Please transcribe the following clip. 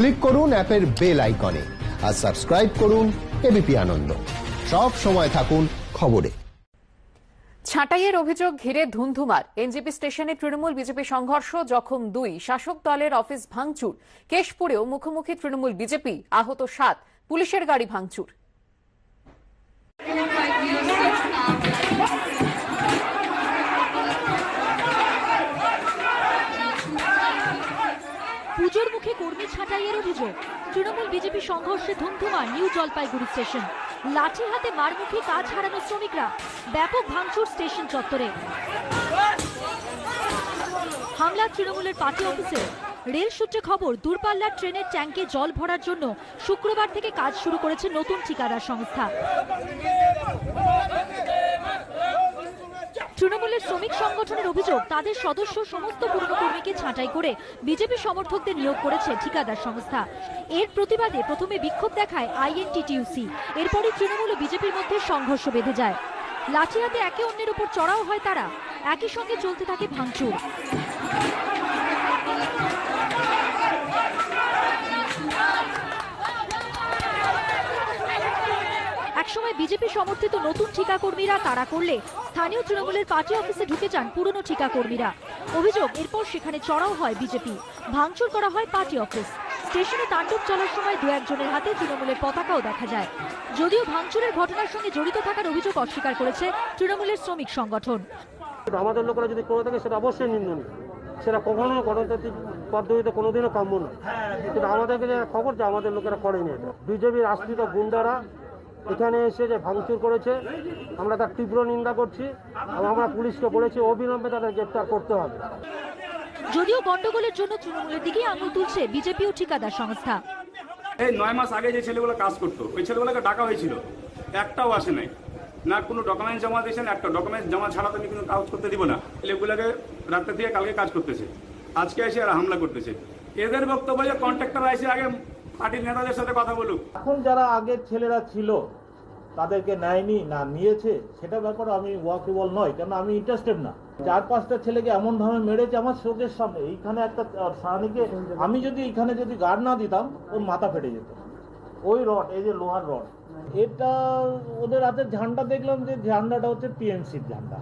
Click করুন অ্যাপের bell আইকনে আর সাবস্ক্রাইব করুন এবিপি আনন্দ। সব সময় থাকুন খবরে। ছাঁটাইয়ের অভিযোগ ঘিরে ধুন্ধুমার এনজেপি স্টেশনে তৃণমূল বিজেপি সংঘর্ষ, জখম 2, শাসক দলের অফিস ভাঙচুর, কেশপুরেও মুখোমুখি তৃণমূল বিজেপি, আহত 7, পুলিশের গাড়ি ভাঙচুর। পুজোর মুখে কর্মী ছাঁটাইয়ের অভিযোগ, তৃণমূল বিজেপি সংঘর্ষে ধুন্ধুমার নিউ জলপাইগুড়ি স্টেশন, লাঠি হাতে মারমুখী কাজ হারানো শ্রমিকরা, ব্যাপক ভাঙচুর স্টেশন চত্বরে, হামলা তৃণমূলের পার্টি অফিসে। রেল সূত্রে খবর, দূরপাল্লার ট্রেনের ট্যাঙ্কে জল ভরার জন্য শুক্রবার থেকে কাজ শুরু করেছে নতুন ঠিকাদার সংস্থা। তৃণমূলের শ্রমিক সংগঠনের অভিযোগ, তাদের সদস্য সমস্ত পুরনো কর্মীকে ছাঁটাই করে বিজেপি সমর্থকদের নিয়োগ করেছে ঠিকাদার সংস্থা। এর প্রতিবাদে প্রথমে বিক্ষোভ দেখায় আইএনটিটিইউসি, এরপরই তৃণমূল ও বিজেপির মধ্যে সংঘর্ষ বেঁধে যায়। লাঠি হাতে একে অন্যের উপর চড়াও হয় তারা, একই সঙ্গে চলতে থাকে ভাঙচুর। একসময় বিজেপি সমর্থিত নতুন ঠিকা কর্মীরা তাড়া করলে স্থানীয় তৃণমূলের পার্টি অফিসে ঢুকে যান পুরনো ঠিকা কর্মীরা। অভিযোগ, এরপর সেখানে চড়াও হয় বিজেপি, ভাঙচুর করা হয় পার্টি অফিস। স্টেশনে তাণ্ডব চলার সময় 2-1 জনের হাতে তৃণমূলের পতাকাও দেখা যায়। যদিও ভাঙচুরের ঘটনার সঙ্গে জড়িত থাকার অভিযোগ অস্বীকার করেছে তৃণমূলের শ্রমিক সংগঠন। আমাদের লোকেরা যদি করে থাকে সেটা অবশ্যই নিন্দনীয়, সেটা কখনো গণতান্ত্রিক পদ্ধতিতে কোনোদিনও কাম্য নয়। কিন্তু আমাদেরকে যে খবর যে আমাদের লোকেরা করেনি, এটা বিজেপির আশ্রিত গুন্ডারা এখানে এসে যে ভাঙচুর করেছে, আমরা তার তীব্র নিন্দা করছি এবং আমরা পুলিশকে বলেছি অবিলম্বে তাদের গ্রেপ্তার করতে হবে। যদিও গন্ডগোলের জন্য তৃণমূলের দিকেই আঙুল তুলছে বিজেপি ও ঠিকাদার সংস্থা। এই 9 মাস আগে যে ছেলেগুলো কাজ করতো, ওই ছেলেগুলোকে ডাকা হয়েছিল, একটাও আসে নাই, না কোনো ডকুমেন্টস জমা দিয়েছেন। একটা ডকুমেন্টস জমা ছাড়া তুমি কিন্তু কাজ করতে দিব না। ছেলেগুলোকে রাত্রে থেকে কালকে কাজ করতেছে, আজকে এসে আর হামলা করতেছে। এদের বক্তব্য যে কন্ট্রাক্টর এসে আগে পার্টির নেতাদের সাথে কথা বলুক। এখন যারা আগের ছেলেরা ছিল তাদেরকে নেয়নি না নিয়েছে সেটা ব্যাপারে আমি ওয়াকিবল নয়, কেন আমি ইন্টারেস্টেড না। 4-5টা ছেলেকে এমন ভাবে মেরেছে আমার চোখের সামনে। এইখানে একটা সাহানিকে আমি যদি এখানে যদি গার্ড না দিতাম ওর মাথা ফেটে যেত। ওই রড, এই যে লোহার রড, এটা ওদের হাতে ঝান্ডা দেখলাম যে ঝান্ডাটা হচ্ছে টিএমসির ঝান্ডা।